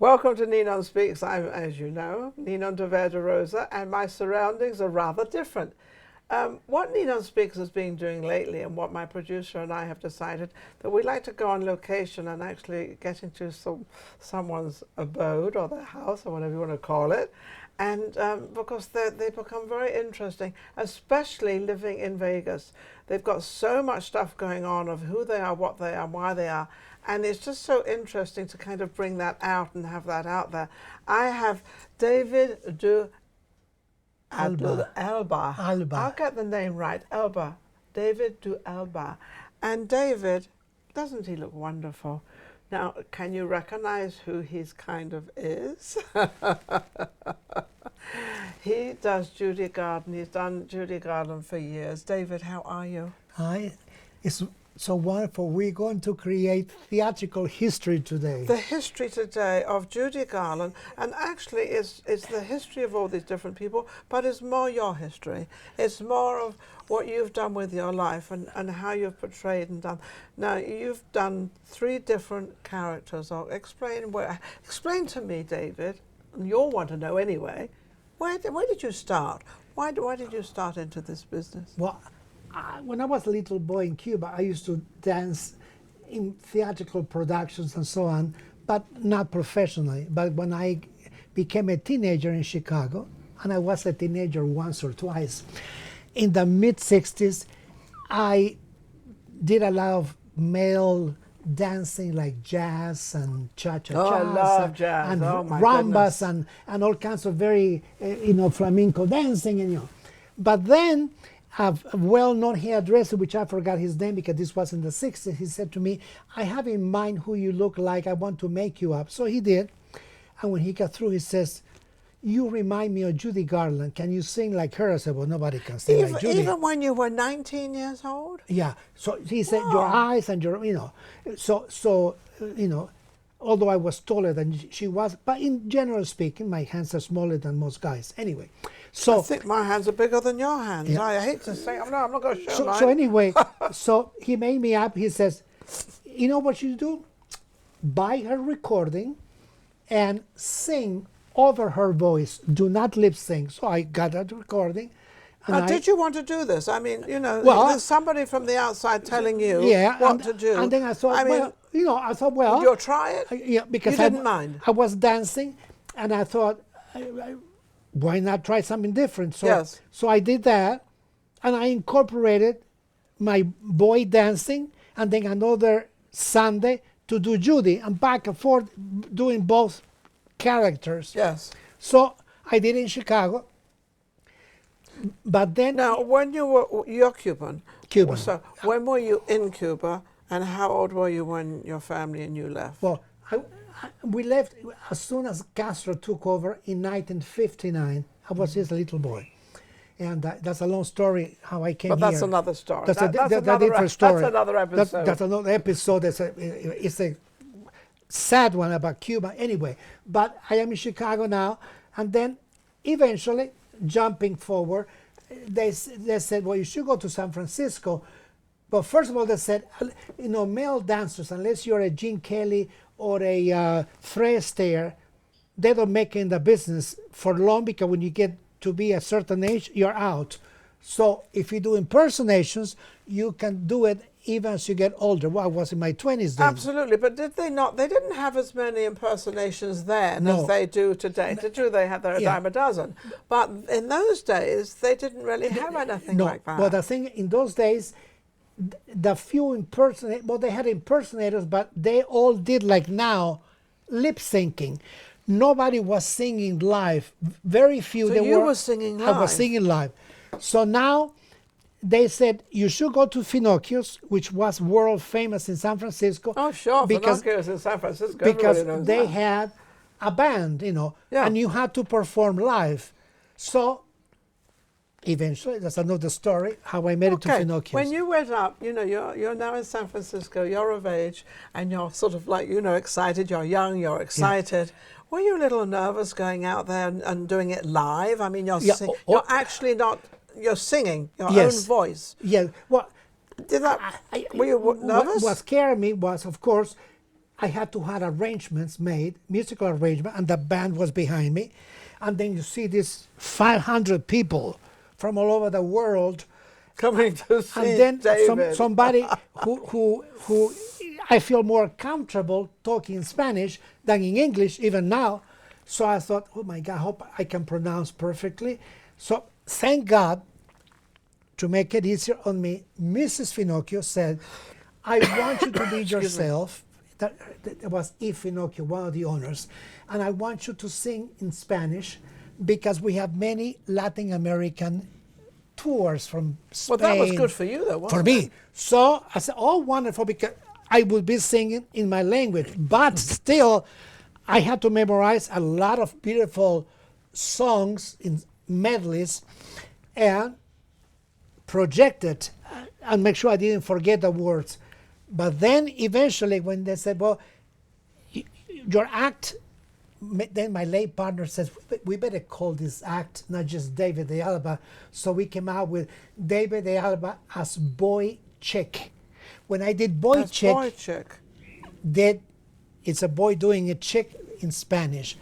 Welcome to Ninon Speaks. I'm, as you know, Ninon de Verde Rosa, and my surroundings are rather different. What Ninon Speaks has been doing lately, and what my producer and I have decided, that we like to go on location and actually get into someone's abode or their house or whatever you want to call it, and because they become very interesting, especially living in Vegas. They've got so much stuff going on of who they are, what they are, why they are, and it's just so interesting to kind of bring that out and have that out there. I have David de Alba. I'll get the name right. Alba. David de Alba. And David, doesn't he look wonderful? Now, can you recognize who he's kind of is? He does Judy Garland. He's done Judy Garland for years. David, how are you? Hi. It's so wonderful. We're going to create theatrical history today. The history today of Judy Garland, and actually it's the history of all these different people, but it's more your history. It's more of what you've done with your life and how you've portrayed and done. Now, you've done 3 different characters. I'll explain to me, David, and you'll want to know anyway, where did you start? Why did you start into this business? Well, when I was a little boy in Cuba, I used to dance in theatrical productions and so on, but not professionally. But when I became a teenager in Chicago, and I was a teenager once or twice, in the mid-60s, I did a lot of male dancing like jazz and cha-cha-chas. Oh, I love jazz. And oh, my rumbas goodness. and all kinds of very, flamenco dancing. And. But then, a well-known hairdresser, which I forgot his name because this was in the 60s, he said to me, I have in mind who you look like, I want to make you up. So he did, and when he got through, he says, you remind me of Judy Garland. Can you sing like her? I said, well, nobody can sing like Judy. Even when you were 19 years old? Yeah, so he said, your eyes and your, although I was taller than she was, but in general speaking, my hands are smaller than most guys. Anyway, so I think my hands are bigger than your hands. Yeah. I hate to say, I'm not going to show mine. So anyway, so he made me up. He says, you know what you do? Buy her recording and sing over her voice. Do not lip sync. So I got that recording. Now, did you want to do this? I mean, there's somebody from the outside telling you what to do. And then I thought, you'll try it? Because you didn't mind. I was dancing, and I thought, why not try something different? So, yes. So I did that, and I incorporated my boy dancing, and then another Sunday to do Judy, and back and forth doing both characters. Yes. So I did it in Chicago. But then... Now, you're Cuban. Cuban. So when were you in Cuba, and how old were you when your family and you left? Well, we left as soon as Castro took over in 1959. I was just a little boy. And that's a long story how I came here. But that's another story. That's another story. That's another episode. That's another episode. It's a sad one about Cuba. Anyway, but I am in Chicago now, and then eventually, jumping forward, they said, well, you should go to San Francisco. But first of all, they said, male dancers, unless you're a Gene Kelly or a Fred Astaire, they don't make it in the business for long, because when you get to be a certain age, you're out. So if you do impersonations, you can do it even as you get older. Well, I was in my 20s then. Absolutely, but did they not? They didn't have as many impersonations then as they do today. They had their dime a dozen. But in those days, they didn't really have anything like that. But the thing, in those days, the few impersonators, they had impersonators, but they all did, like now, lip syncing. Nobody was singing live. Very few. So you were singing live? I was singing live. So now, they said, you should go to Finocchio's, which was world famous in San Francisco. Oh, sure, Finocchio's in San Francisco. Because they had a band, and you had to perform live. So, eventually, that's another story, how I made it to Finocchio's. When you went up, you're now in San Francisco, you're of age, and you're sort of like, excited, you're young, you're excited. Yeah. Were you a little nervous going out there and doing it live? I mean, you're actually not... You're singing your own voice. Yeah. Well, were you nervous? What scared me was, of course, I had to have arrangements made, musical arrangement, and the band was behind me. And then you see these 500 people from all over the world Coming to see and then David. somebody who I feel more comfortable talking in Spanish than in English even now. So I thought, oh my God, I hope I can pronounce perfectly. So thank God, to make it easier on me, Mrs. Finocchio said, I want you to be yourself. That was E. Finocchio, one of the owners. And I want you to sing in Spanish because we have many Latin American tours from Spain. Well, that was good for you, though, wasn't For me. it? So I said, oh, wonderful, because I would be singing in my language. But still, I had to memorize a lot of beautiful songs in medleys and project it and make sure I didn't forget the words. But then eventually when they said, well, your act, then my late partner says, we better call this act not just David de Alba. So we came out with David de Alba as Boy Chick. When I did Boy Chick, Boy Chick. it's a boy doing a chick in Spanish.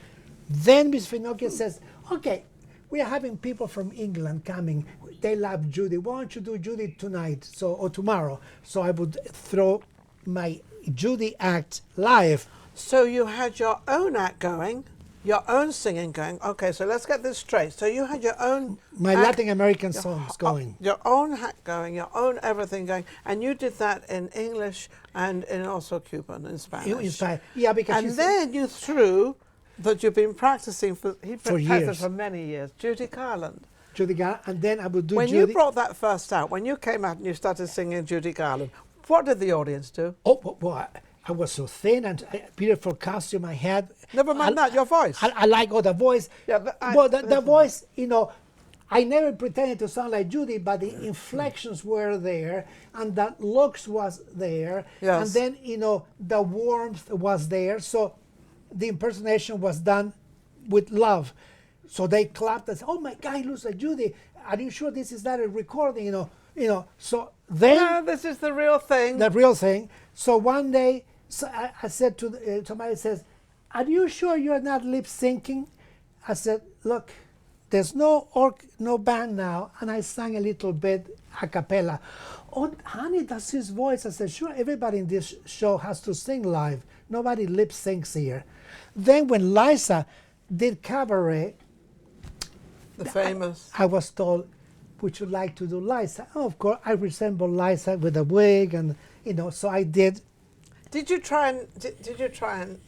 Then Miss Finocchio says, okay, we are having people from England coming. They love Judy. Why don't you do Judy tonight or tomorrow? So I would throw my Judy act live. So you had your own act going, your own singing going. Okay, so let's get this straight. So you had your own My act, Latin American songs going. your own act going, your own everything going, and you did that in English and in also Cuban, in Spanish. Yeah, because And then you threw that you've been practicing for years. for many years. Judy Garland. Judy Garland, and then I would do When Judy. you brought that first out, when you came out and you started singing Judy Garland, what did the audience do? Oh, well, I was so thin and beautiful costume I had. Never mind that, your voice. I like the voice. Yeah, but well, the voice, I never pretended to sound like Judy, but the inflections were there, and the looks was there, Yes. and then the warmth was there. So the impersonation was done with love. So they clapped and said, "Oh my God, he looks like Judy. Are you sure this is not a recording?" So then No, this is the real thing. the real thing. So one day, I said to somebody says, "Are you sure you're not lip syncing?" I said, "Look, there's no band now," and I sang a little bit a cappella. "Oh, honey, that's his voice." I said, "Sure, everybody in this show has to sing live. Nobody lip syncs here." Then when Liza did cabaret, The famous. I was told, "Would you like to do Liza?" Oh, of course, I resemble Liza with a wig, and so I did. Did you try and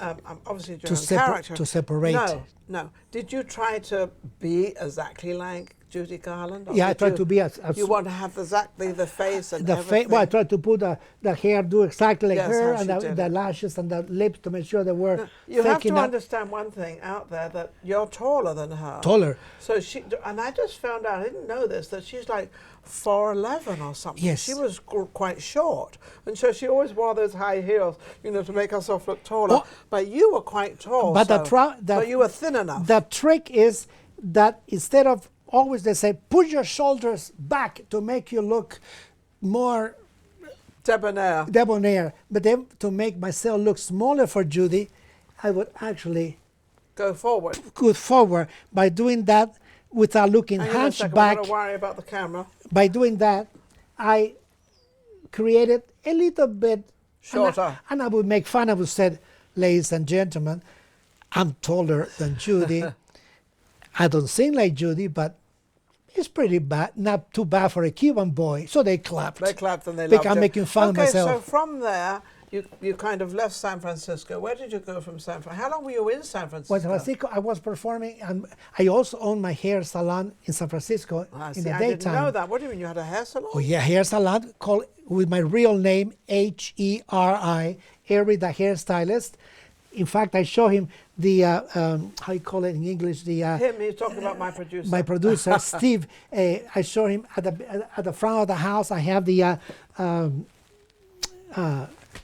obviously your own character to separate? No. Did you try to be exactly like Judy Garland? Or Yeah, I did tried you- to be as You want to have exactly the face and the everything. Well, I tried to put the hair do exactly like Yes, her, how and she did the it. lashes and the lips to make sure they were You have thick to enough. understand one thing out there, that you're taller than her. Taller. So and I just found out, I didn't know this, that she's like 4'11" or something. Yes. She was quite short. And so she always wore those high heels, to make herself look taller. Oh. But you were quite tall. But so you were thin enough. The trick is that instead of always they say, put your shoulders back to make you look more debonair. But then to make myself look smaller for Judy, I would actually Go forward. go forward by doing that without looking Hang on a second, hunchback. we're going to worry about the camera. By doing that, I created a little bit Shorter. and I would make fun. I would say, "Ladies and gentlemen, I'm taller than Judy. I don't sing like Judy, but it's pretty bad. Not too bad for a Cuban boy." So they clapped. They clapped and they Because loved I'm it. making fun of Okay, so myself. from there, you kind of left San Francisco. Where did you go from San Francisco? How long were you in San Francisco? Well, San Francisco, I was performing, and I also owned my hair salon in San Francisco in the I daytime. didn't know that. What do you mean, you had a hair salon? Oh yeah, hair salon called with my real name, H-E-R-I, Harry the hairstylist. In fact, I show him the how you call it in English, the Him, he's talking about my producer. my producer Steve. I show him at the front of the house. I have the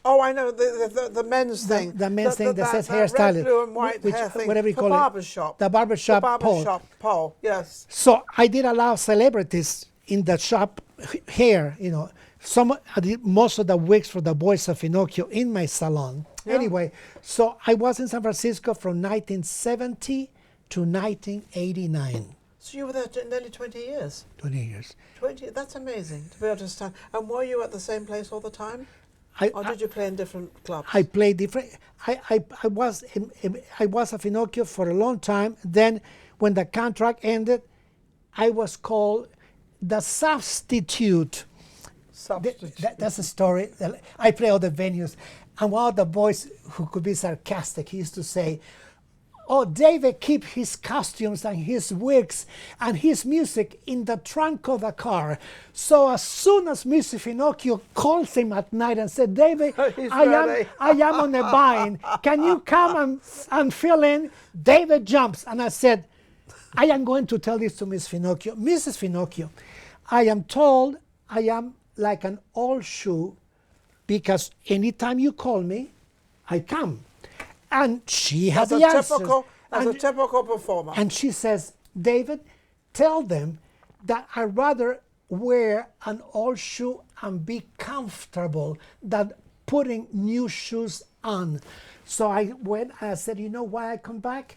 Oh, I know, the men's thing. the men's thing that says red, hairstylist, blue and white which- hair thing. whatever you for call it. barbershop. The barbershop The pole. barbershop pole, yes. So I did allow celebrities in the shop here, I did most of the wigs for the boys of Pinocchio in my salon. Yeah. Anyway, so I was in San Francisco from 1970 to 1989. So you were there nearly 20 years. 20 years. 20, that's amazing to be able to stand. And were you at the same place all the time? Or did you play in different clubs? I played different. I was a Pinocchio for a long time. Then when the contract ended, I was called the substitute. That's a story. I play all the venues. And one of the boys who could be sarcastic, he used to say, "Oh, David keep his costumes and his wigs and his music in the trunk of the car. So as soon as Mr. Pinocchio calls him at night and said, David, I am on a bind. Can you come and fill in?" David jumps. And I said, "I am going to tell this to Miss Pinocchio. Mrs. Pinocchio, I am told I am like an old shoe because anytime you call me, I come." And she has the answers. As a typical performer. And she says, "David, tell them that I'd rather wear an old shoe and be comfortable than putting new shoes on." So I went and I said, "You know why I come back?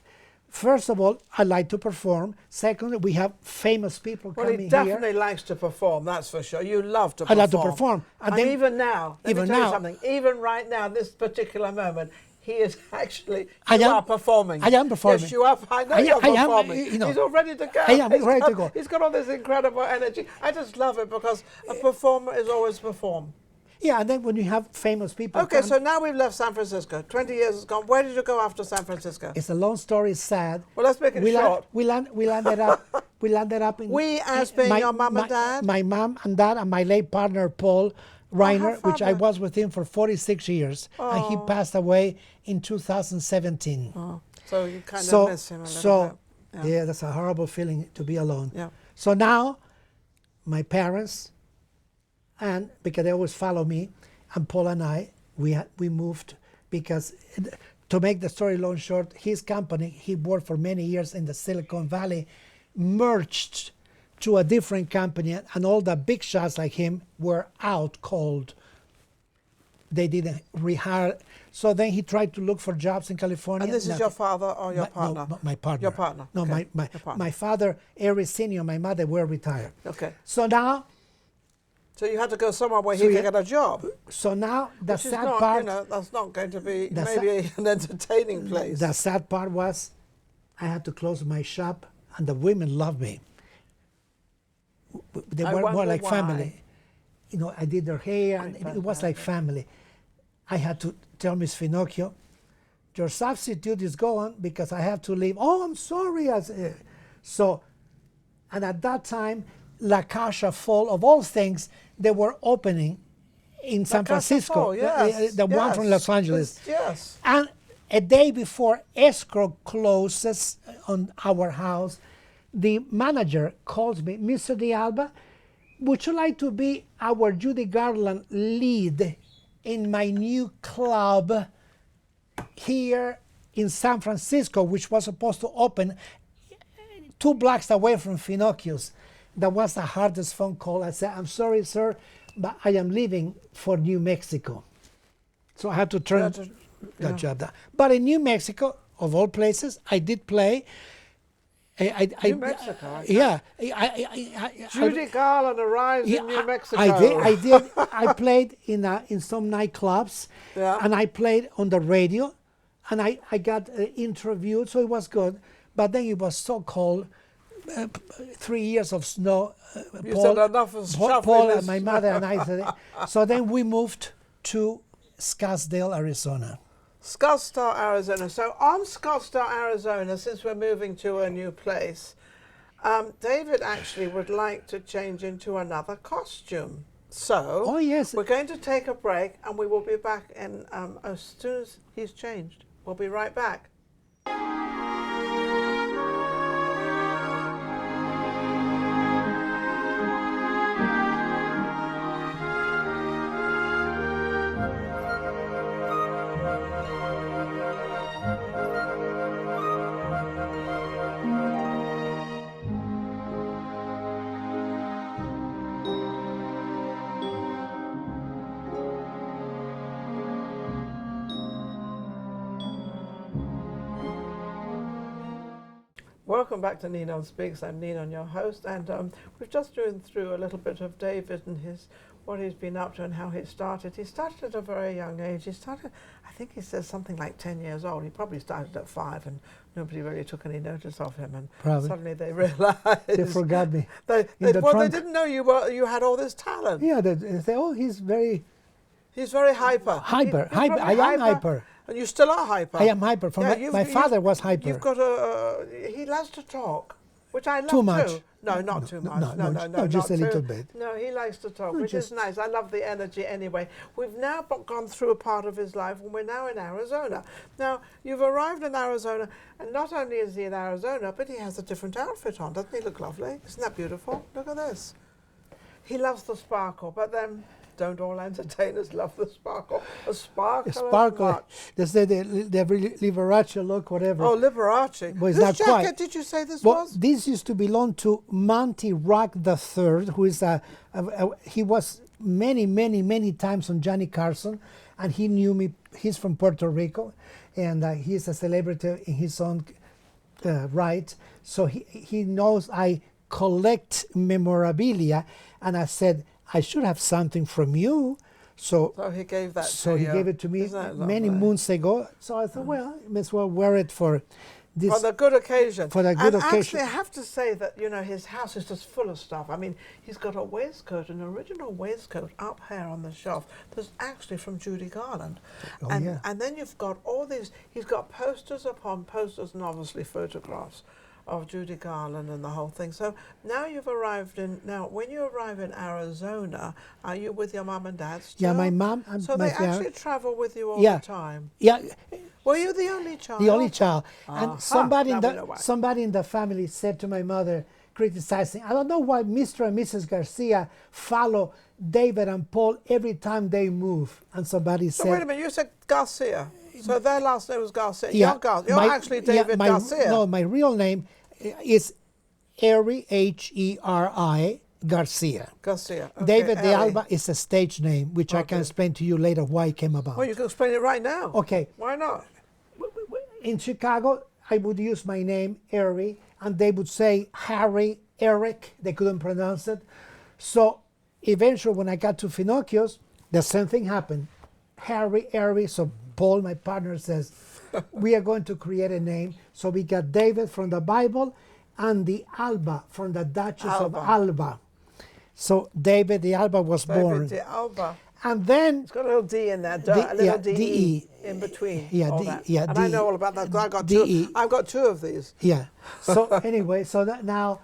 First of all, I like to perform. Secondly, we have famous people coming here." Well, he definitely likes to perform, that's for sure. You love to perform. I love to perform. And then, even now, let me tell you now, something. Even right now, this particular moment, he is actually, you are performing. I am performing. Yes, you are. I know you're performing. He's all ready to go. I am ready to go. He's got all this incredible energy. I just love it because a performer is always perform. Yeah, and then when you have famous people. Okay, so now we've left San Francisco. 20 years has gone. Where did you go after San Francisco? It's a long story, it's sad. Well, let's make it short. We landed up in... We as being your mum and dad? My mom and dad and my late partner, Paul Reiner, which I was with him for 46 years. Oh. And he passed away in 2017. Oh. So you kind of miss him a little bit. Yeah, that's a horrible feeling to be alone. Yeah. So now, my parents, and because they always follow me, and Paul and I, we moved because, to make the story long short, his company, he worked for many years in the Silicon Valley, merged to a different company, and all the big shots like him were out cold. They didn't rehire. So then he tried to look for jobs in California. And this is your father or your partner? No, my partner. Your partner. No, okay. my father, Eric Senior, my mother were retired. Okay. So now. So you had to go somewhere where he could get a job. So now the sad not, part. That's not going to be maybe an entertaining place. The sad part was, I had to close my shop, and the women loved me. They were more like family. I did their hair, and it was like family. I had to tell Miss Pinocchio, "Your substitute is gone because I have to leave." "Oh, I'm sorry." And at that time, La Casa Fall, of all things, they were opening in San Francisco. Yes, the one from Los Angeles. Yes. And a day before escrow closes on our house, the manager calls me, "Mr. De Alba, would you like to be our Judy Garland lead in my new club here in San Francisco," which was supposed to open 2 blocks away from Pinocchio's? That was the hardest phone call. I said, "I'm sorry, sir, but I am leaving for New Mexico." So I had to turn that job down. But in New Mexico, of all places, I did play. New Mexico. Yeah. Judy Garland arrives in New Mexico. I did. I played in some nightclubs, and I played on the radio, and I got interviewed, so it was good. But then it was so cold. 3 years of snow. You said enough of Paul and my mother and I said. So then we moved to Scottsdale, Arizona. Scottsdale, Arizona. So on Scottsdale, Arizona, since we're moving to a new place, David actually would like to change into another costume. So we're going to take a break, and we will be back in as soon as he's changed. We'll be right back. Welcome back to Ninon Speaks. I'm Ninon, your host, and we've just been through a little bit of David and what he's been up to and how he started. He started at a very young age. He started, I think he says something like 10 years old. He probably started at 5 and nobody really took any notice of him, and Probably. suddenly they realised. They forgot me. They didn't know you had all this talent. Yeah, they say, oh, he's very hyper. hyper. You're Hyper. I probably am hyper. And you still are hyper. I am hyper. My father was hyper. You've got he loves to talk, which I love Too much. too. No, not too much. No, just a little bit. No, he likes to talk, No, which is nice. I love the energy anyway. We've now gone through a part of his life, and we're now in Arizona. Now, you've arrived in Arizona, and not only is he in Arizona, but he has a different outfit on. Doesn't he look lovely? Isn't that beautiful? Look at this. He loves the sparkle, but then don't all entertainers love the sparkle? A sparkle. The sparkle. They say the Liberace look, whatever. Oh, Liberace. Well, it's this not jacket, quite. did you say this Well, was? this used to belong to Monty Rock III, who is he was many times on Johnny Carson, and he knew me. He's from Puerto Rico, and he's a celebrity in his own right. So he knows I collect memorabilia, and I said, I should have something from you. So he gave that so to he you. gave it to me Isn't that many lovely? moons ago. So I thought, well, I may as well wear it for this. For the good occasion. For the good and occasion. Actually, I have to say that, his house is just full of stuff. I mean, he's got a waistcoat, an original waistcoat up here on the shelf that's actually from Judy Garland. Oh, and, yeah. and then you've got all these, he's got posters upon posters and obviously photographs of Judy Garland and the whole thing. So now when you arrive in Arizona, are you with your mum and dad still? Yeah, my mom and So my they parents. actually travel with you all Yeah. the time? Yeah, Were you the only child? the only child. And Aha, somebody now we know why. somebody in the family said to my mother, criticizing, I don't know why Mr. and Mrs. Garcia follow David and Paul every time they move. And somebody So said, wait a minute, you said Garcia. So their last name was Garcia. Yeah, You're actually David Garcia. No, my real name is Heri, Heri Garcia. Garcia. Okay, David de Harry. Alba is a stage name, which I can Okay. explain to you later why it came about. Well, you can explain it right now. Okay. Why not? In Chicago, I would use my name, Heri, and they would say Harry, Eric. They couldn't pronounce it. So eventually, when I got to Finocchio's, the same thing happened. Harry, Heri. So Paul, my partner, says, we are going to create a name. So we got David from the Bible and the Alba from the Duchess of Alba. So David de Alba was born. David de Alba. And then It's got a little D in there, a little D D-E. in between. Yeah, all D- that. yeah, And I D- know all about that. 'Cause D-E. I've got two of these. Yeah. So anyway, so now,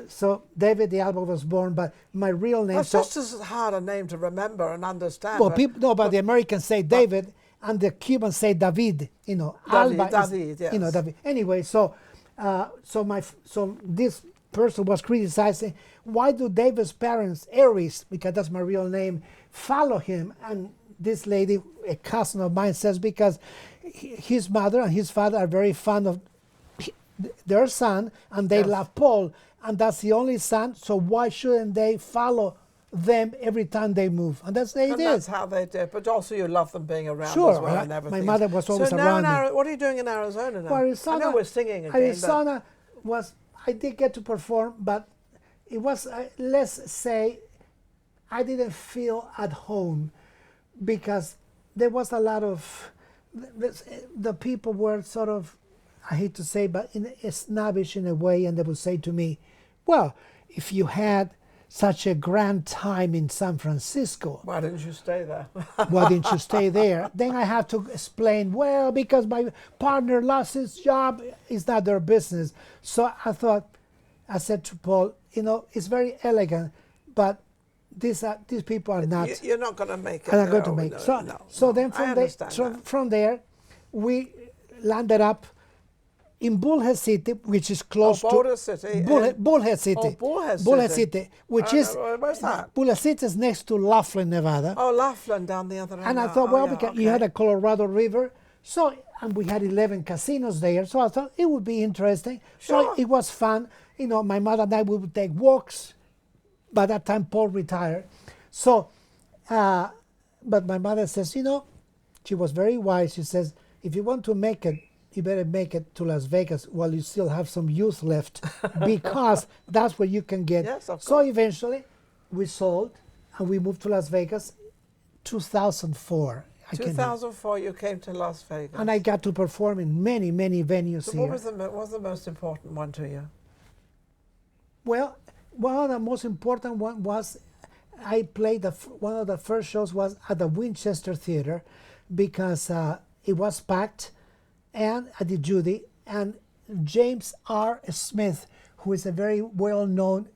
so David de Alba was born, but my real name. That's So, just as hard a name to remember and understand. well, people no, but the Americans say David, and the Cubans say David. Alba David, yes. is, David. Anyway, so this person was criticizing, why do David's parents, Aries, because that's my real name, follow him? And this lady, a cousin of mine, says because his mother and his father are very fond of their son, and they Yes. love Paul, and that's the only son, so why shouldn't they follow them every time they move? And that's And that's how they did. But also you love them being around Sure, as well I- and my everything. mother was always so now around me. what are you doing in Arizona now? Well, Arizona, I know we're singing again. Arizona was, I did get to perform, but it was, let's say, I didn't feel at home because there was a lot of, the people were sort of, I hate to say, but snobbish in a way, and they would say to me, well, if you had such a grand time in San Francisco, Why didn't you stay there? why didn't you stay there? Then I have to explain, well, because my partner lost his job, it's not their business. So I said to Paul, it's very elegant, but these people are not. You're not going to make it. Are not going to No, make no, it. So, no, so no. then I understand that. from there, we landed up in Bullhead City, which is close Boulder to City. Bullhead City. Oh, Bullhead Bullhead City. City, which I is know, where's that? Bullhead City is next to Laughlin, Nevada. Oh, Laughlin down the other end. And I now. thought, Oh, well, yeah, because you had okay. a Colorado River, and we had 11 casinos there, so I thought it would be interesting. So Sure. it was fun. My mother and I would take walks. By that time, Paul retired. So, but my mother says, she was very wise. She says, if you want to make it you better make it to Las Vegas while you still have some youth left, because that's where you can get. Yes, of So course. eventually, we sold, and we moved to Las Vegas, 2004. 2004, you came to Las Vegas. And I got to perform in many, many venues So here. what was the most important one to you? Well, one of the most important one was I played one of the first shows was at the Winchester Theater, because it was packed, and I did Judy, and James R. Smith, who is a very well-known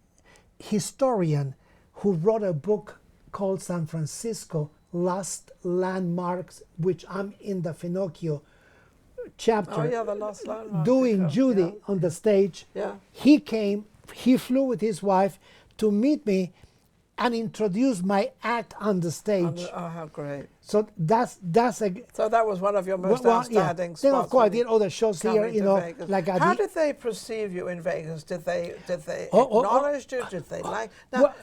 historian who wrote a book called San Francisco Lost Landmarks, which I'm in the Finocchio chapter. Oh yeah, the Lost Landmark. Doing Judy on the stage. Yeah. He flew with his wife to meet me and introduce my act on the stage. Oh, how great. So that's a. So that was one of your most outstanding spots. Then of course I did other shows here, you know, Vegas. like How did they perceive you in Vegas? Did they acknowledge you? Did they like? Now,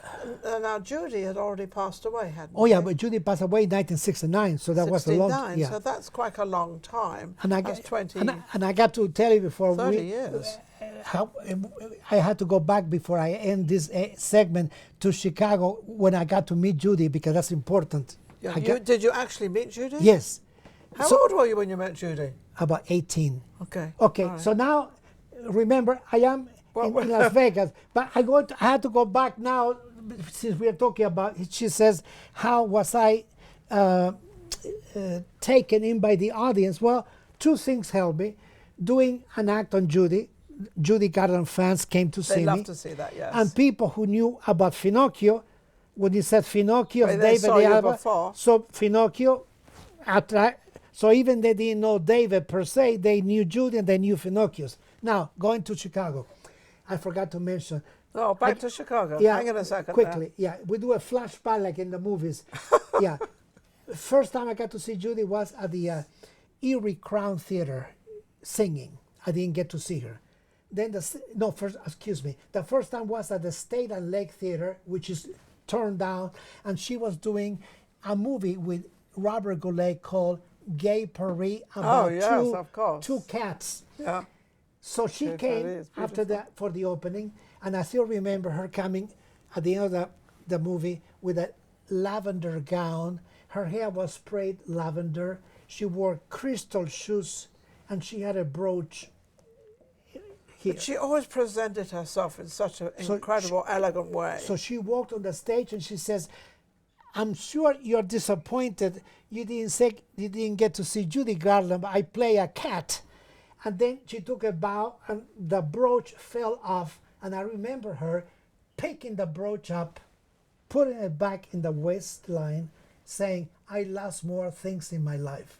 now Judy had already passed away, hadn't she? Oh yeah, but Judy passed away in 1969, so that was a long. 69, Yeah. so that's quite a long time. And I That's got 20. and I got to tell you before 30 years. How I had to go back before I end this segment to Chicago when I got to meet Judy, because that's important. Yeah, did you actually meet Judy? Yes. How old were you when you met Judy? About 18. Okay. Okay, All right. so now, remember, I am in Las Vegas, but I had to go back now, since we are talking about it. She says, how was I taken in by the audience? Well, two things helped me. Doing an act on Judy. Judy Garland fans came to see me. They love to see that, yes. And people who knew about Finocchio, when you said Finocchio, They David saw you Alba, before. so Finocchio, so even they didn't know David per se, they knew Judy and they knew Finocchio's. Now, going to Chicago, I forgot to mention. Oh, back to Chicago. Yeah, Hang on a second. quickly. Yeah, we do a flashback like in the movies. Yeah, first time I got to see Judy was at the Erie Crown Theater singing. I didn't get to see her. Then the first time was at the State and Lake Theater, which is turned down, and she was doing a movie with Robert Goulet called Gay Paris about of course. two cats. Yeah. So she came after that for the opening, and I still remember her coming at the end of the movie with a lavender gown. Her hair was sprayed lavender. She wore crystal shoes, and she had a brooch here. But she always presented herself in such an incredible, elegant way. So she walked on the stage and she says, I'm sure you're disappointed you didn't get to see Judy Garland, but I play a cat. And then she took a bow and the brooch fell off, and I remember her picking the brooch up, putting it back in the waistline, saying, I lost more things in my life.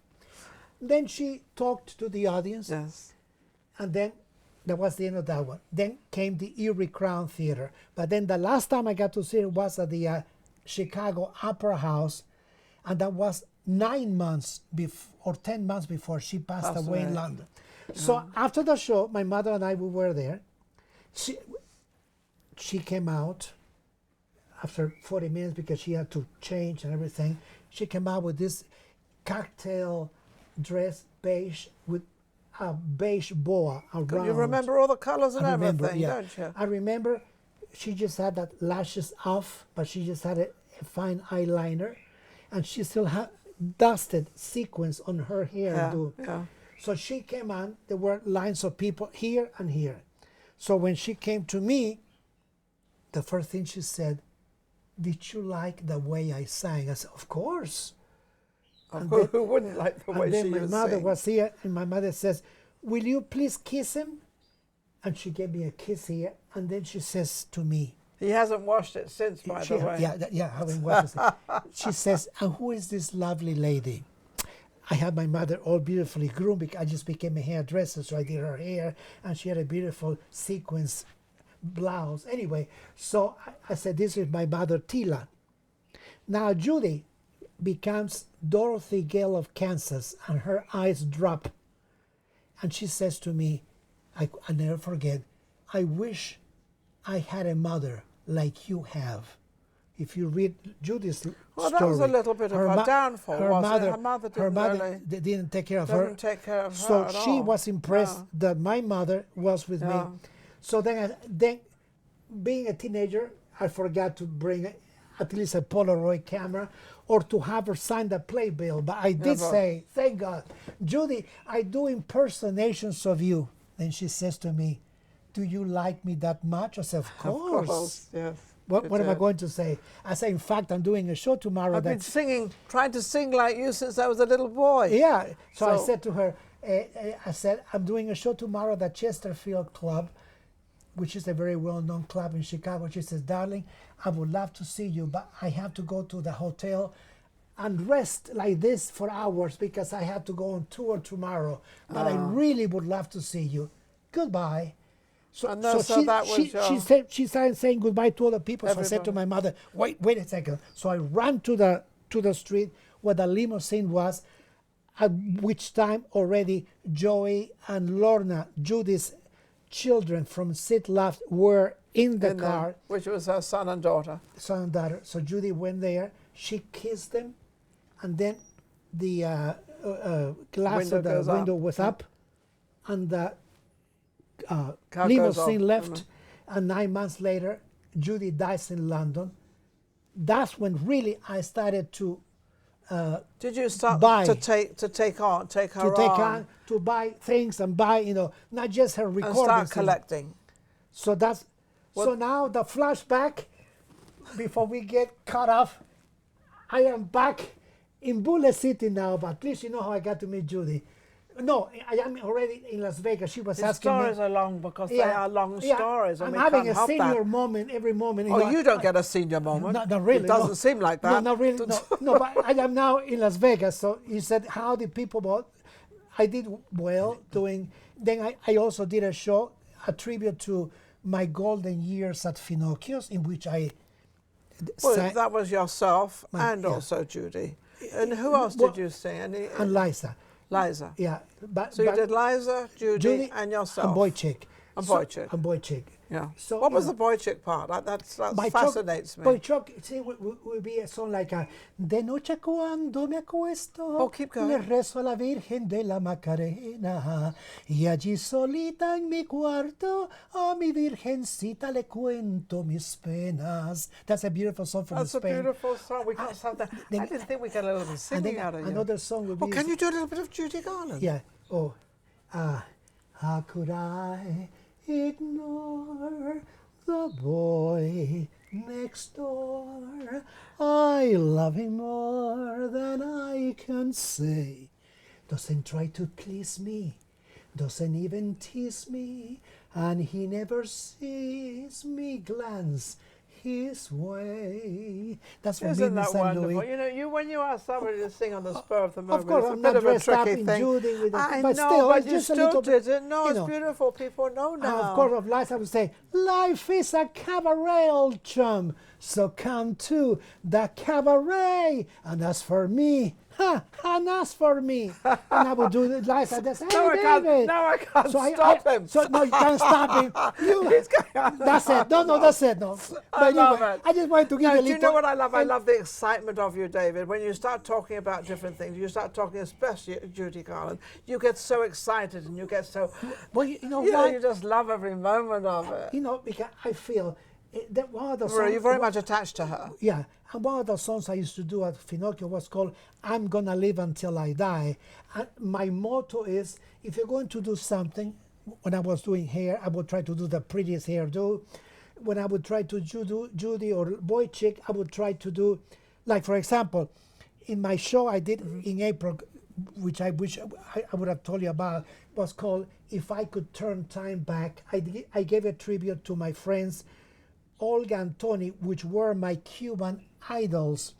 Then she talked to the audience, Yes. and then that was the end of that one. Then came the Erie Crown Theater. But then the last time I got to see her was at the Chicago Opera House, and that was 9 months or 10 months before she passed away in London. So after the show, my mother and I, we were there. She came out after 40 minutes because she had to change and everything. She came out with this cocktail dress, beige, with a beige boa around. You remember all the colors and everything, yeah. don't you? I remember she just had that lashes off, but she just had a fine eyeliner, and she still had dusted sequins on her hair. Yeah. So she came on, there were lines of people here and here. So when she came to me, the first thing she said, did you like the way I sang? I said, of course. Who wouldn't like the way she And then my was mother singing? was here, and my mother says, will you please kiss him? And she gave me a kiss here, and then she says to me, He hasn't washed it since, by the way. having watched it. She says, and who is this lovely lady? I had my mother all beautifully groomed because I just became a hairdresser, so I did her hair, and she had a beautiful sequins blouse. Anyway, so I said, this is my mother, Tila. Now Judy becomes Dorothy Gale of Kansas, and her eyes drop. And she says to me, I never forget, I wish I had a mother like you have. if you read Judy's Well, story, that was a little bit of her downfall, her wasn't it? mother, Her mother didn't really didn't take care of her. didn't take care of her So at she all. was impressed No. that my mother was with me. Yeah. So then, being a teenager, I forgot to bring at least a Polaroid camera or to have her sign the playbill. But I did but- say, thank God, Judy, I do impersonations of you. Then she says to me, do you like me that much? I said, of course. Of course, yes. What you am I did. going to say? I say, in fact, I'm doing a show tomorrow. I've been That's singing, trying to sing like you since I was a little boy. yeah. So I So- said to her, I said, I'm doing a show tomorrow at the Chesterfield Club, which is a very well-known club in Chicago. She says, darling, I would love to see you, but I have to go to the hotel and rest like this for hours because I have to go on tour tomorrow. But I really would love to see you. Goodbye. So, And so that was she started saying goodbye to other people. So I said to my mother, wait a second. So I ran to the street where the limousine was, at which time already Joey and Lorna, Judy's children from Sid Left, were in the car, which was her son and daughter. son and daughter. So Judy went there, she kissed them, and then the glass Window of the goes up. window was Yeah. up, and the Car goes limousine off. left, and 9 months later, Judy dies in London. That's when really I started to Did you start Buy. to take her to buy things and buy, not just her and recordings. start collecting? So that's so now the flashback. Before we get cut off, I am back in Bullet City now. But at least you know how I got to meet Judy. No, I am already in Las Vegas. She was The asking me. stories are long because they are long stories, and I'm we having can't a help senior that. moment every moment. Oh, you don't get a senior moment. Not really. It doesn't no. seem like No, that. not really. No, but I am now in Las Vegas. So he said, how did people vote? I did well doing. Then I also did a show, a tribute to my golden years at Finocchio's, in which I Well, sang, that was yourself and yeah. also Judy. And who else did you sing? and Liza. Liza. Yeah. But, So you but did Liza, Judy, and yourself. And Boy Chick. And Boy Chick. And Boy Chick. Yeah. So, What was you the Boy Chick part? That Boy fascinates Chick, me. Boy Chick, see, would be a song like De noche cuando me acuesto, Oh, keep going. le rezo a la Virgen de la Macarena, y allí solita en mi cuarto, a mi Virgencita le cuento mis penas. That's a beautiful song from That's a Spain. beautiful song. We can't stop that. then- I didn't think we got a little bit of And singing then out of you. another song would be... Oh, can you do a little bit of Judy Garland? Yeah. Oh, how could I ignore the boy next door? I love him more than I can say. Doesn't try to please me, doesn't even tease me, and he never sees me glance his way. That's from Isn't Midnight that St. wonderful? Louis. You know, when you ask somebody to sing on the spur of the moment, Of course, it's a I'm bit not of a dressed up tricky in thing. Judy with a, I but know, still, but it's you just a still little did it. No, you it's know. beautiful. People know now. Of course, of life, I would say, life is a cabaret, old chum. So come to the cabaret. And as for me, and as for me, and I would do the life like this. Hey, No, I can't. David. No, I can't So stop him. So no, you can't stop him. He's going- That's it. No, that's it. No. I But love anyway, it. I just wanted to give No, you a do you little. know what I love? I love the excitement of you, David. When you start talking about different things, you start talking, especially Judy Garland, you get so excited and you get so, Well, you know you know, what? you just love every moment of it. You know, because I feel that one of the You're songs. very much attached to her. Yeah, and one of the songs I used to do at Finocchio was called I'm Gonna Live Until I Die. And my motto is, if you're going to do something, when I was doing hair, I would try to do the prettiest hairdo. When I would try to do Judy or Boy Chick, I would try to do, like for example, in my show I did in April, which I wish I would have told you about, was called If I Could Turn Time Back. I gave a tribute to my friends Olga and Tony, which were my Cuban idols,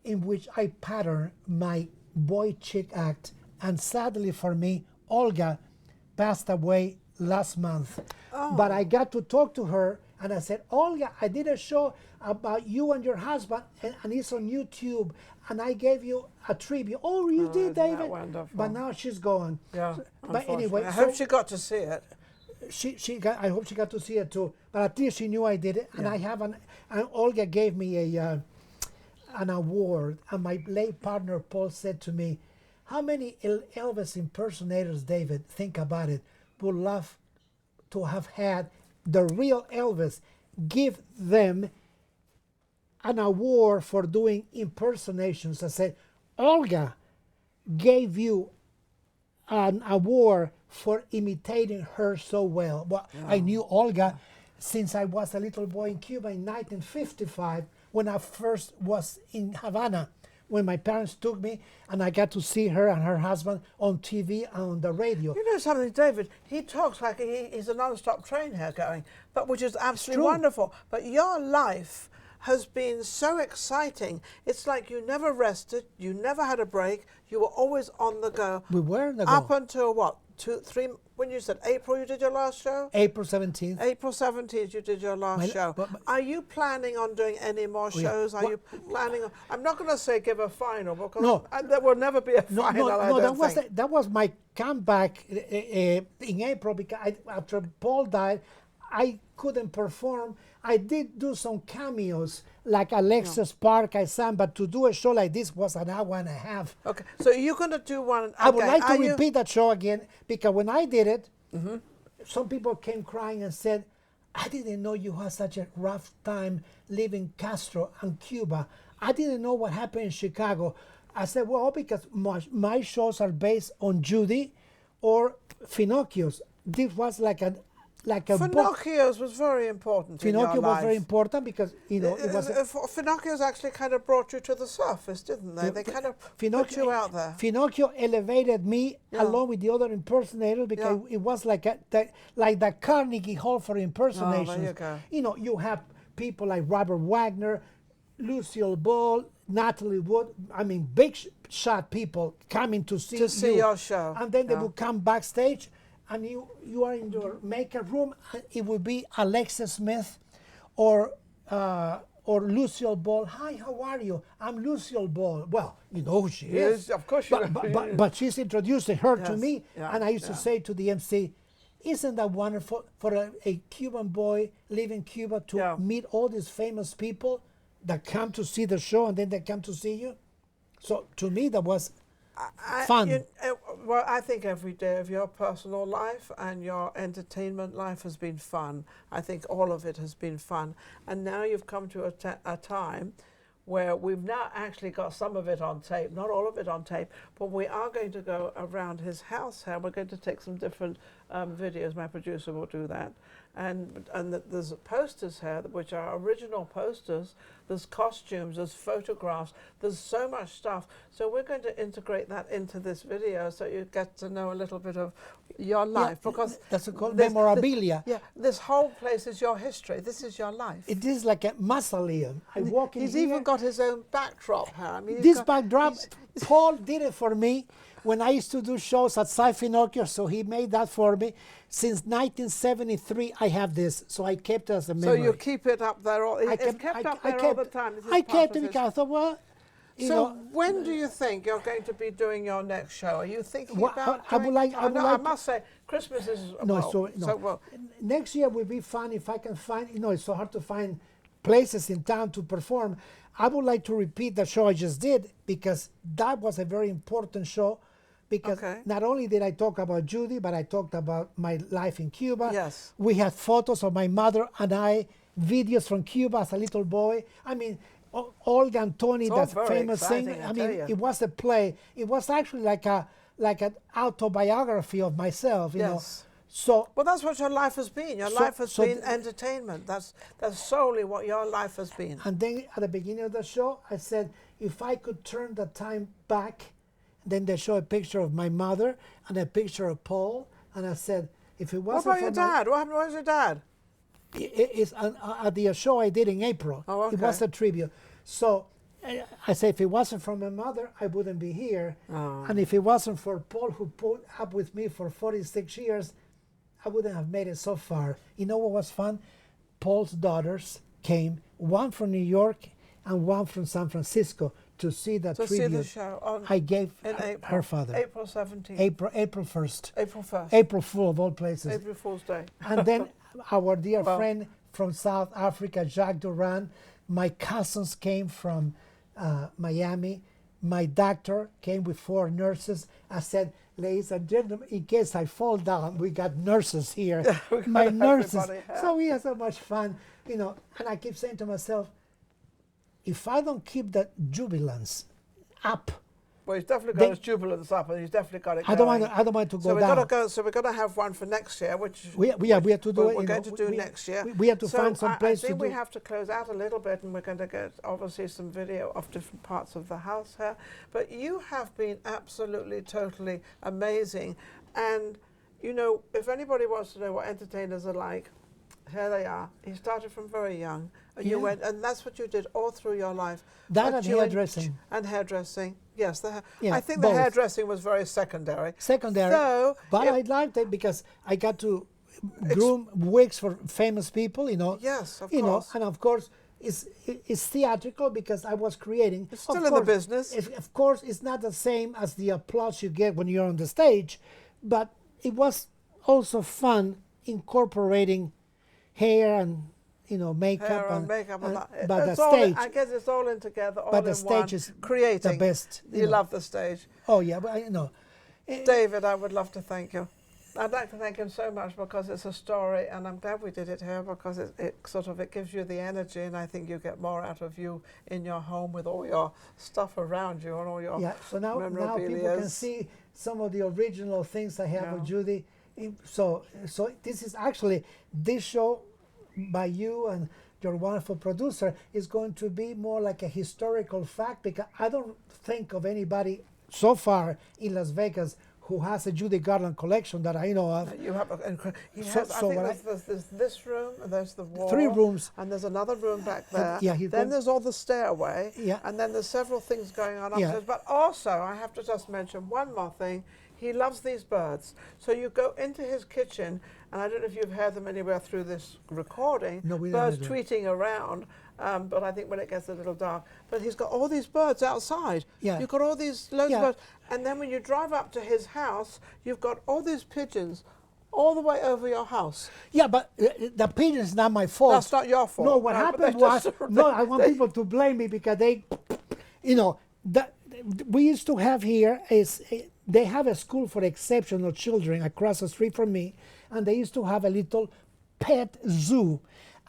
in which I patterned my Boy Chick act. And sadly for me, Olga passed away last month. But I got to talk to her and I said, Olga, I did a show about you and your husband and it's on YouTube and I gave you a tribute. Oh, you did, isn't that David? wonderful? But now she's gone. Yeah. But anyway, I so- hope she got to see it. she got, I hope she got to see it too. But at least she knew I did it, and I have an and Olga gave me an award, and my late partner Paul said to me, how many Elvis impersonators, David, think about it, would love to have had the real Elvis give them an award for doing impersonations? I said, Olga gave you an award for imitating her so well. Well, I knew Olga since I was a little boy in Cuba in 1955 when I first was in Havana, when my parents took me and I got to see her and her husband on TV and on the radio. You know something, David? He talks like he's a non-stop train here going, but which is absolutely wonderful. But your life has been so exciting. It's like you never rested, you never had a break, you were always on the go. We were on the go. Up until what, 2, 3, when you said April you did your last show? April 17th. April 17th you did your last show. Are you planning on doing any more shows? Are you planning on, I'm not going to say give a final, because there will never be a final, that was my comeback in April, because after Paul died, I couldn't perform. I did do some cameos, like Alexis Park, I sang, but to do a show like this was an hour and a half. Okay, so you're going to do one. Okay. I would like to repeat that show again, because when I did it, some people came crying and said, I didn't know you had such a rough time leaving Castro and Cuba. I didn't know what happened in Chicago. I said, well, because my shows are based on Judy or Finocchio's. This was like a Finocchio's was very important in your life. Finocchio was very important because, you know, it was... Finocchio's actually kind of brought you to the surface, didn't they? They kind of put you out there. Finocchio elevated me along with the other impersonators, because it was like the Carnegie Hall for impersonations. Oh, there you go. You know, you have people like Robert Wagner, Lucille Ball, Natalie Wood, I mean, big shot people coming to see your show. And then they would come backstage, and you are in your makeup room, and it would be Alexa Smith or Lucille Ball. Hi, how are you? I'm Lucille Ball. Well, you know who she is. Of course you know. But she's introducing her to me, and I used to say to the MC, isn't that wonderful for a Cuban boy leaving Cuba to meet all these famous people that come to see the show, and then they come to see you? So to me, that was fun. Well, I think every day of your personal life and your entertainment life has been fun. I think all of it has been fun. And now you've come to a time where we've now actually got some of it on tape, not all of it on tape, but we are going to go around his house here. We're going to take some different videos. My producer will do that. And there's posters here, which are original posters. There's costumes, there's photographs, there's so much stuff. So we're going to integrate that into this video so you get to know a little bit of your life. Because that's called memorabilia. This whole place is your history. This is your life. It is like a mausoleum. I walk in He's here. even got his own backdrop here. I mean, this backdrop, Paul did it for me when I used to do shows at Sci Finocchio, so he made that for me. Since 1973, I have this, so I kept it as a memory. So you keep it up there all, it's kept up there all the time. I kept it because I thought, well, so when do you think you're going to be doing your next show? Are you thinking about I must say, Christmas is... Next year will be fun if I can find... You know, it's so hard to find places in town to perform. I would like to repeat the show I just did, because that was a very important show, because not only did I talk about Judy, but I talked about my life in Cuba. Yes. We had photos of my mother and I, videos from Cuba as a little boy. I mean, Olga and Tony, that famous singer. I mean, it was a play. It was actually like an autobiography of myself, you know. So, well, that's what your life has been. Your life has been entertainment. That's solely what your life has been. And then at the beginning of the show, I said, if I could turn the time back, then they show a picture of my mother and a picture of Paul. And I said, if it wasn't what about your dad? What happened? Where's your dad? It's at the show I did in April. Oh, okay. It was a tribute. So I said, if it wasn't for my mother, I wouldn't be here. Oh. And if it wasn't for Paul, who put up with me for 46 years, I wouldn't have made it so far. You know what was fun? Paul's daughters came, one from New York and one from San Francisco, to see the tribute. See the show I gave her father. April 17th. April 1st. April 1st. April Fool of all places. April Fool's Day. And then our dear friend from South Africa, Jacques Duran. My cousins came from Miami. My doctor came with 4 nurses. I said, ladies and gentlemen, in case I fall down, we got nurses here. My nurses. So we had so much fun, you know. And I keep saying to myself, if I don't keep that jubilance up, well, he's definitely got his jubilance up, and he's definitely got it. I don't want to go down. So we're going to have one for next year, which we have to do. We're going to do next year. We have to find some place to do. I think we have to close out a little bit, and we're going to get obviously some video of different parts of the house here. But you have been absolutely, totally amazing, and you know, if anybody wants to know what entertainers are like, here they are. You started from very young, and you went, and that's what you did all through your life. That and hairdressing. And hairdressing. Yes, yeah, I think both. The hairdressing was very secondary. So, but I liked it because I got to groom wigs for famous people, you know. Yes, of course. Know, and of course, it's theatrical because I was creating. It's still in the business. Of course, it's not the same as the applause you get when you're on the stage, but it was also fun incorporating hair and, you know, makeup but the stage. I guess it's all in together. All but the in stage one, is creating the best. You love the stage. Oh yeah, but you know, David, I would love to thank you. I'd like to thank him so much because it's a story, and I'm glad we did it here because it gives you the energy, and I think you get more out of you in your home with all your stuff around you and all your So now people can see some of the original things I have with Judy. So this is actually this show by you and your wonderful producer is going to be more like a historical fact because I don't think of anybody so far in Las Vegas who has a Judy Garland collection that I know of. You have there's this room, and there's the wall. 3 rooms. And there's another room back there. Then there's all the stairway. Yeah. And then there's several things going on upstairs. But also, I have to just mention one more thing. He loves these birds. So you go into his kitchen, and I don't know if you've heard them anywhere through this recording. No, we birds don't. tweeting around. But I think when it gets a little dark. But he's got all these birds outside. Yeah. You've got all these loads of birds. And then when you drive up to his house, you've got all these pigeons all the way over your house. Yeah, but the pigeon is not my fault. That's not your fault. No, what happened was, I want people to blame me because they, you know, we used to have here they have a school for exceptional children across the street from me, and they used to have a little pet zoo,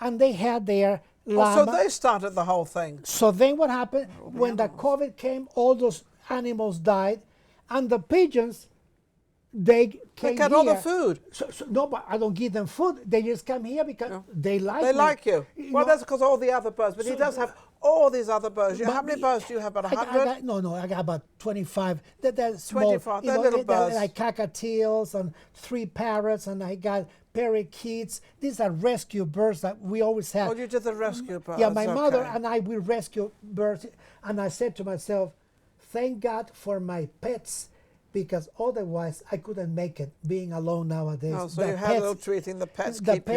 and they had their llama. So they started the whole thing. So then what happened, when the COVID came, all those animals died, and the pigeons, they got all the food. No, but I don't give them food. They just come here because they like me. They like you. Well, that's because all the other birds. But he does have all these other birds. How many birds do you have? About 100? I got about 25. They're small. 25. They're little birds. They're like cockatiels and 3 parrots, and I got parakeets. These are rescue birds that we always have. Oh, you did the rescue birds. Yeah, my mother and I, we rescue birds. And I said to myself, thank God for my pets, because otherwise I couldn't make it being alone nowadays. Oh, so you had a little treating. The pets keep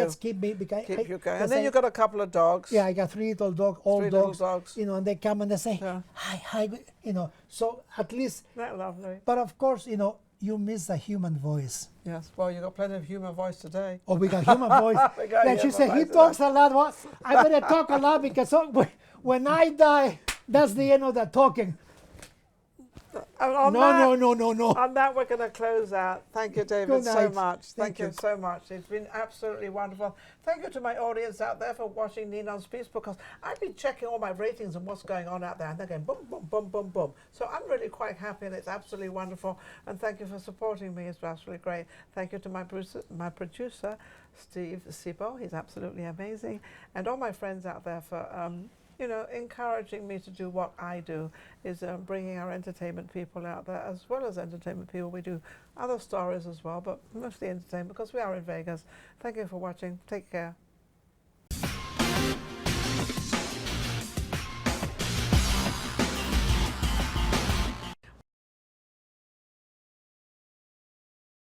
me because keep you going. And then you got a couple of dogs. Yeah, I got 3 little dogs, old Three dogs. Little dogs. You know, and they come and they say, hi, you know. So at least. That's lovely. But of course, you know, you miss the human voice. Yes, well, you got plenty of human voice today. Oh, we got human voice. Like she said, he talks a lot. Well, I better talk a lot because when I die, that's the end of the talking. No. On that, we're going to close out. Thank you, David, so much. Thank you so much. It's been absolutely wonderful. Thank you to my audience out there for watching Ninon Speaks, because I've been checking all my ratings and what's going on out there, and they're going boom, boom, boom, boom, boom. So I'm really quite happy, and it's absolutely wonderful. And thank you for supporting me. It's absolutely great. Thank you to my producer, Steve Cibo. He's absolutely amazing. And all my friends out there for you know, encouraging me to do what I do, is bringing our entertainment people out there, as well as entertainment people. We do other stories as well, but mostly entertainment because we are in Vegas. Thank you for watching. Take care.